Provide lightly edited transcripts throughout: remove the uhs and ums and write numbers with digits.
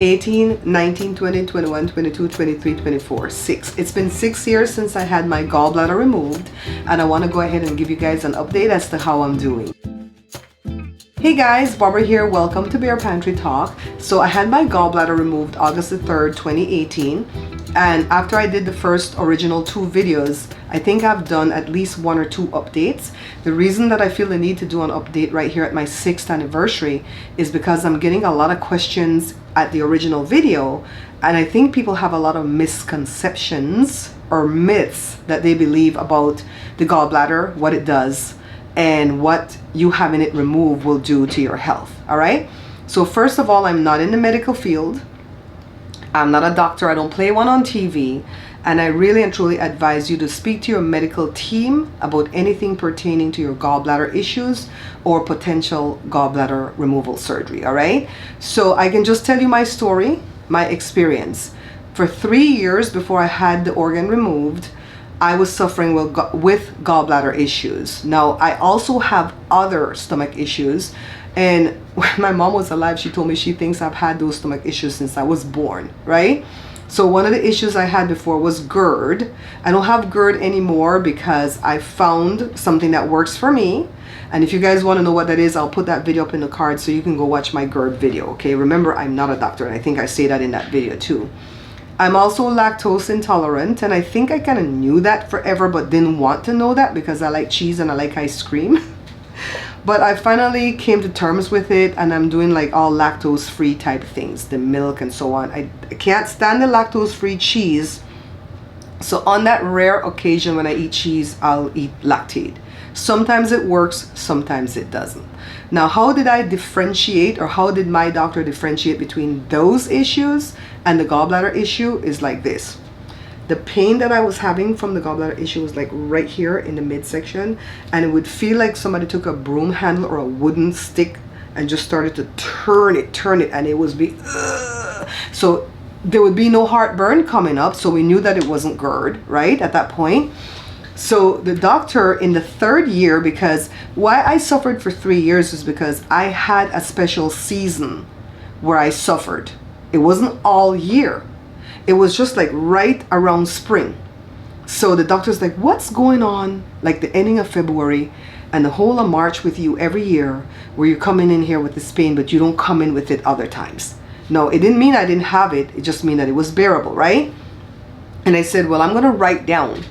18, 19, 20, 21, 22, 23, 24, 6. It's been 6 years since I had my gallbladder removed, and I want to go ahead and give you guys an update as to how I'm doing. Hey guys, Barbara here. Welcome to Bare Pantry Talk. So I had my gallbladder removed August the 3rd, 2018. And after I did the first original 2 videos, I think I've done at least 1 or 2 updates. The reason that I feel the need to do an update right here at my 6th anniversary is because I'm getting a lot of questions at the original video. And I think people have a lot of misconceptions or myths that they believe about the gallbladder, what it does, and what you having it removed will do to your health. All right, so first of all, I'm not in the medical field. I'm not a doctor. I don't play one on TV, and I really and truly advise you to speak to your medical team about anything pertaining to your gallbladder issues or potential gallbladder removal surgery. All right, so I can just tell you my story, my experience. For 3 years before I had the organ removed, I was suffering with gallbladder issues. Now, I also have other stomach issues. And when my mom was alive, she told me she thinks I've had those stomach issues since I was born, right? So one of the issues I had before was GERD. I don't have GERD anymore because I found something that works for me. And if you guys want to know what that is, I'll put that video up in the card so you can go watch my GERD video, okay? Remember, I'm not a doctor, and I think I say that in that video too. I'm also lactose intolerant, and I think I kind of knew that forever but didn't want to know that because I like cheese and I like ice cream. But I finally came to terms with it, and I'm doing like all lactose free type things, the milk and so on. I can't stand the lactose free cheese, so on that rare occasion when I eat cheese, I'll eat lactate. Sometimes it works, sometimes it doesn't. Now, how did I differentiate, or how did my doctor differentiate between those issues and the gallbladder issue is like this. The pain that I was having from the gallbladder issue was like right here in the midsection, and it would feel like somebody took a broom handle or a wooden stick and just started to turn it, and it was so there would be no heartburn coming up, so we knew that it wasn't GERD, right, at that point. So the doctor in the 3rd year, because why I suffered for 3 years is because I had a special season where I suffered. It wasn't all year. It was just like right around spring. So the doctor's like, what's going on like the ending of February and the whole of March with you every year, where you're coming in here with this pain but you don't come in with it other times? No, it didn't mean I didn't have it. It just meant that it was bearable, right? And I said, well, I'm going to write down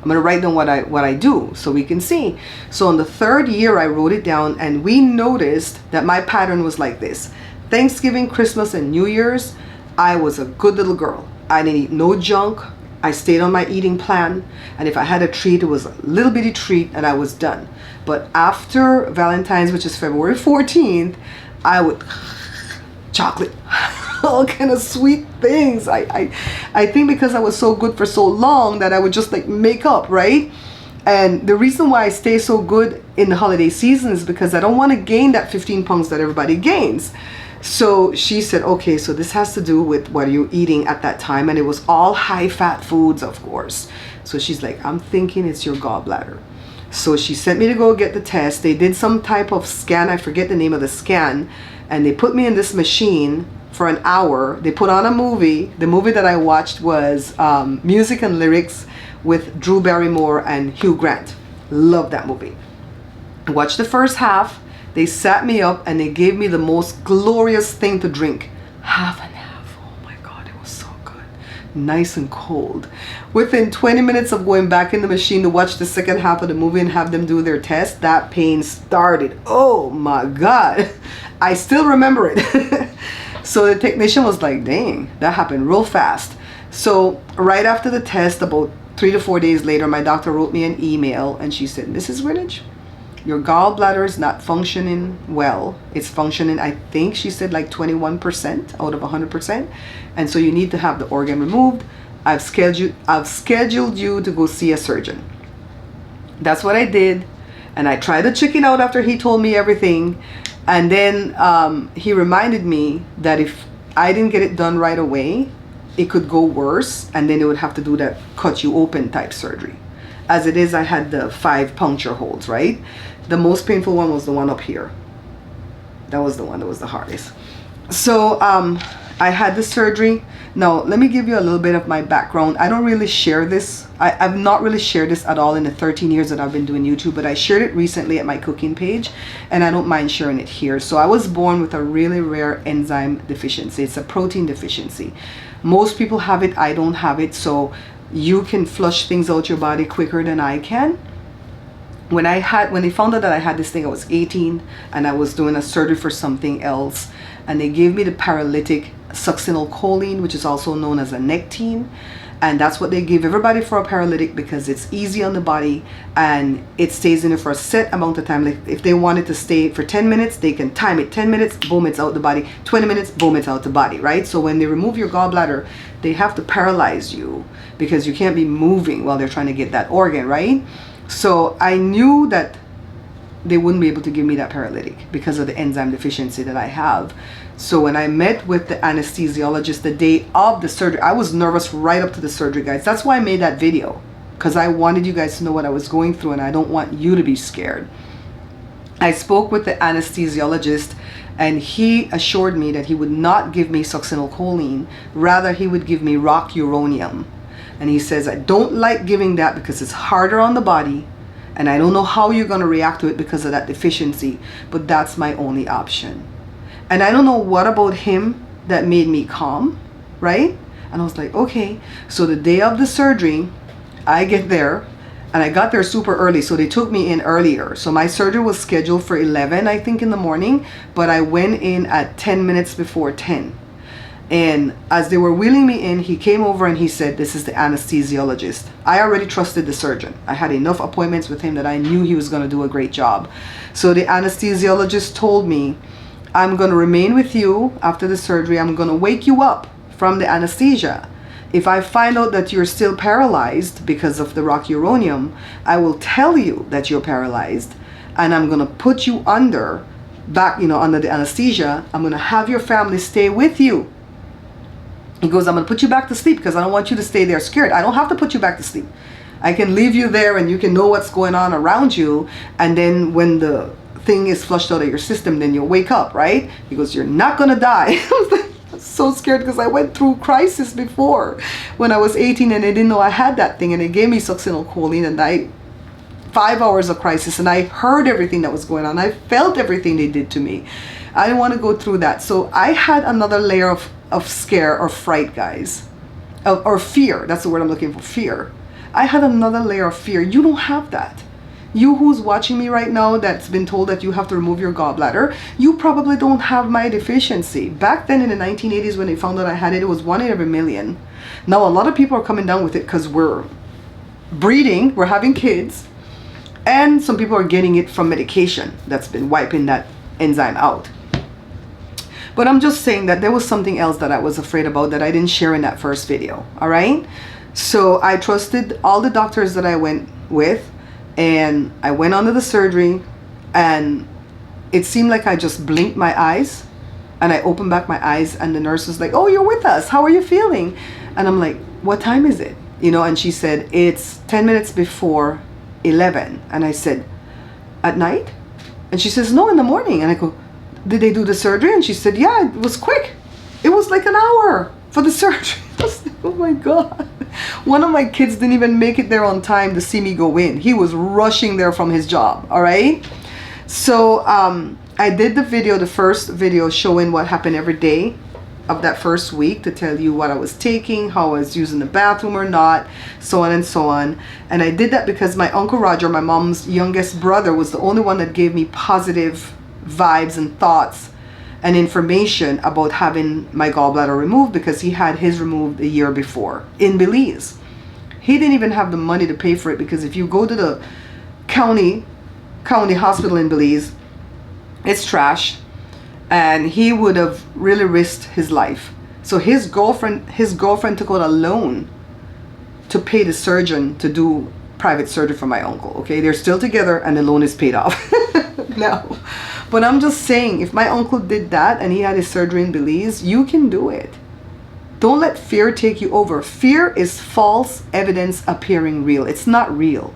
what I do so we can see. So on the 3rd year, I wrote it down, and we noticed that my pattern was like this. Thanksgiving, Christmas, and New Year's, I was a good little girl. I didn't eat no junk. I stayed on my eating plan, and if I had a treat, it was a little bitty treat, and I was done. But after Valentine's, which is February 14th, I would chocolate, all kind of sweet things. I think because I was so good for so long that I would just like make up, right? And the reason why I stay so good in the holiday season is because I don't want to gain that 15 pounds that everybody gains. So she said, okay, so this has to do with what you're eating at that time. And it was all high fat foods, of course. So she's like, I'm thinking it's your gallbladder. So she sent me to go get the test. They did some type of scan. I forget the name of the scan. And they put me in this machine for an hour. They put on a movie. The movie that I watched was Music and Lyrics with Drew Barrymore and Hugh Grant. Love that movie. I watched the first half. They sat me up and they gave me the most glorious thing to drink. Half and half. Oh my God, it was so good. Nice and cold. Within 20 minutes of going back in the machine to watch the second half of the movie and have them do their test, that pain started. Oh my God. I still remember it. So the technician was like, dang, that happened real fast. So right after the test, about 3 to 4 days later, my doctor wrote me an email and she said, Mrs. Greenwich, your gallbladder is not functioning well. It's functioning, I think she said, like 21% out of 100%. And so you need to have the organ removed. I've scheduled you to go see a surgeon. That's what I did. And I tried to chicken out after he told me everything. And then he reminded me that if I didn't get it done right away, it could go worse. And then they would have to do that cut you open type surgery. As it is, I had the 5 puncture holes, right? The most painful one was the one up here. That was the one that was the hardest. So I had the surgery. Now, let me give you a little bit of my background. I don't really share this. I've not really shared this at all in the 13 years that I've been doing YouTube, but I shared it recently at my cooking page, and I don't mind sharing it here. So I was born with a really rare enzyme deficiency. It's a protein deficiency. Most people have it. I don't have it. So you can flush things out your body quicker than I can. When they found out that I had this thing, I was 18, and I was doing a surgery for something else, and they gave me the paralytic succinylcholine, which is also known as a Nectine, and that's what they give everybody for a paralytic because it's easy on the body and it stays in it for a set amount of time. Like if they want it to stay for 10 minutes, they can time it. 10 minutes, boom, it's out the body. 20 minutes, boom, it's out the body, right? So when they remove your gallbladder, they have to paralyze you because you can't be moving while they're trying to get that organ, right? So I knew that they wouldn't be able to give me that paralytic because of the enzyme deficiency that I have. So when I met with the anesthesiologist the day of the surgery, I was nervous right up to the surgery, guys. That's why I made that video, because I wanted you guys to know what I was going through, and I don't want you to be scared. I spoke with the anesthesiologist, and he assured me that he would not give me succinylcholine. Rather, he would give me rock uranium. And he says, I don't like giving that because it's harder on the body, and I don't know how you're going to react to it because of that deficiency, but that's my only option. And I don't know what about him that made me calm, right? And I was like, okay. So the day of the surgery, I get there, and I got there super early, so they took me in earlier. So my surgery was scheduled for 11, I think, in the morning, but I went in at 10 minutes before 10. And as they were wheeling me in, he came over and he said, this is the anesthesiologist. I already trusted the surgeon. I had enough appointments with him that I knew he was going to do a great job. So the anesthesiologist told me, I'm going to remain with you after the surgery. I'm going to wake you up from the anesthesia. If I find out that you're still paralyzed because of the rock uranium, I will tell you that you're paralyzed, and I'm going to put you under the anesthesia. I'm going to have your family stay with you. He goes, I'm going to put you back to sleep because I don't want you to stay there scared. I don't have to put you back to sleep. I can leave you there and you can know what's going on around you. And then when the thing is flushed out of your system, then you'll wake up, right? He goes, you're not going to die. I was so scared because I went through crisis before when I was 18 and they didn't know I had that thing. And they gave me succinylcholine, and 5 hours of crisis, and I heard everything that was going on. I felt everything they did to me. I didn't want to go through that. So I had another layer of scare or fright, guys, or fear. That's the word I'm looking for, fear. I had another layer of fear. You don't have that. You who's watching me right now that's been told that you have to remove your gallbladder, you probably don't have my deficiency. Back then in the 1980s when they found out I had it, it was 1 in every million. Now a lot of people are coming down with it because we're breeding, we're having kids, and some people are getting it from medication that's been wiping that enzyme out. But I'm just saying that there was something else that I was afraid about that I didn't share in that first video, all right? So I trusted all the doctors that I went with, and I went under the surgery, and it seemed like I just blinked my eyes, and I opened back my eyes, and the nurse was like, oh, you're with us. How are you feeling? And I'm like, what time is it? You know, and she said, it's 10 minutes before 11. And I said, at night? And she says, no, in the morning. And I go, did they do the surgery? And she said, yeah, it was quick. It was like an hour for the surgery. I was like, oh my God. One of my kids didn't even make it there on time to see me go in. He was rushing there from his job, all right? So I did the first video showing what happened every day of that first week, to tell you what I was taking, how I was using the bathroom or not, so on and so on. And I did that because my Uncle Roger, my mom's youngest brother, was the only one that gave me positive vibes and thoughts and information about having my gallbladder removed, because he had his removed a year before in Belize. He didn't even have the money to pay for it, because if you go to the county hospital in Belize, it's trash, and he would have really risked his life. So his girlfriend took out a loan to pay the surgeon to do private surgery for my uncle. Okay, they're still together and the loan is paid off now. But I'm just saying, if my uncle did that and he had his surgery in Belize, you can do it. Don't let fear take you over. Fear is false evidence appearing real. It's not real.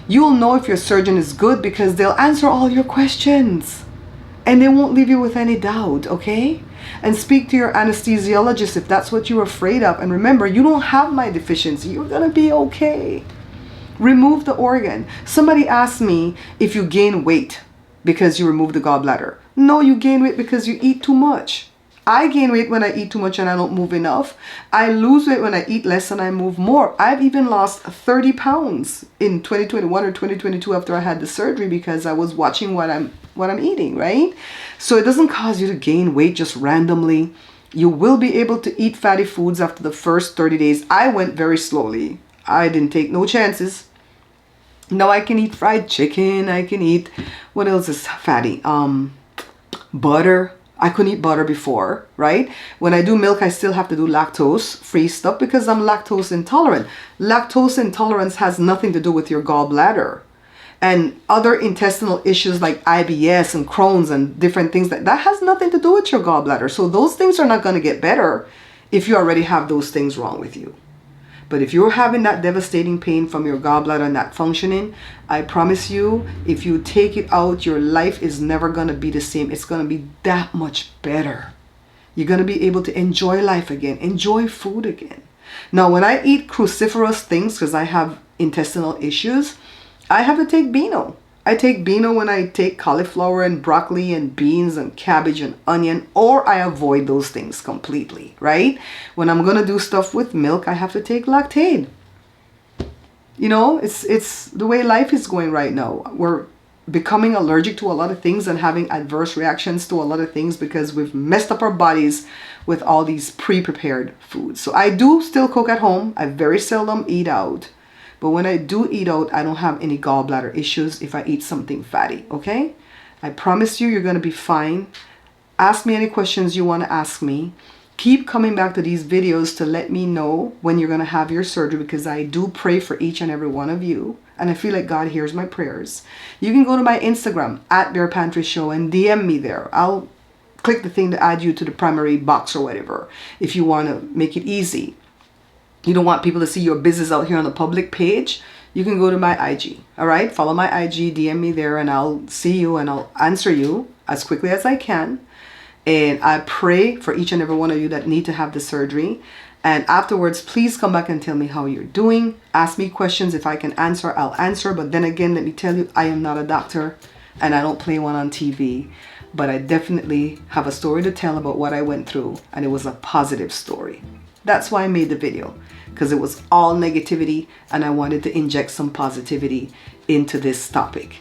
You'll know if your surgeon is good because they'll answer all your questions and they won't leave you with any doubt, okay? and speak to your anesthesiologist if that's what you're afraid of. And remember, you don't have my deficiency. You're going to be okay. Remove the organ. Somebody asked me if you gain weight because you remove the gallbladder. No, you gain weight because you eat too much. I gain weight when I eat too much and I don't move enough. I lose weight when I eat less and I move more. I've even lost 30 pounds in 2021 or 2022 after I had the surgery because I was watching what I'm eating, right? So it doesn't cause you to gain weight just randomly. You will be able to eat fatty foods after the first 30 days. I went very slowly. I didn't take no chances. Now I can eat fried chicken. I can eat, what else is fatty? Butter. I couldn't eat butter before, right? When I do milk, I still have to do lactose-free stuff because I'm lactose intolerant. Lactose intolerance has nothing to do with your gallbladder. And other intestinal issues like IBS and Crohn's and different things, that has nothing to do with your gallbladder. So those things are not going to get better if you already have those things wrong with you. But if you're having that devastating pain from your gallbladder not functioning, I promise you, if you take it out, your life is never going to be the same. It's going to be that much better. You're going to be able to enjoy life again, enjoy food again. Now, when I eat cruciferous things, because I have intestinal issues, I have to take Beano. I take Beano when I take cauliflower and broccoli and beans and cabbage and onion, or I avoid those things completely, right? When I'm going to do stuff with milk, I have to take Lactaid. You know, it's the way life is going right now. We're becoming allergic to a lot of things and having adverse reactions to a lot of things because we've messed up our bodies with all these pre-prepared foods. So I do still cook at home. I very seldom eat out. But when I do eat out, I don't have any gallbladder issues if I eat something fatty, okay? I promise you, you're going to be fine. Ask me any questions you want to ask me. Keep coming back to these videos to let me know when you're going to have your surgery because I do pray for each and every one of you. And I feel like God hears my prayers. You can go to my Instagram, @barepantryshow, and DM me there. I'll click the thing to add you to the primary box or whatever if you want to make it easy. You don't want people to see your business out here on the public page, you can go to my IG. All right, follow my IG, DM me there, and I'll see you and I'll answer you as quickly as I can. And I pray for each and every one of you that need to have the surgery. And afterwards, please come back and tell me how you're doing. Ask me questions. If I can answer, I'll answer. But then again, let me tell you, I am not a doctor and I don't play one on TV. But I definitely have a story to tell about what I went through, and it was a positive story. That's why I made the video, because it was all negativity and I wanted to inject some positivity into this topic.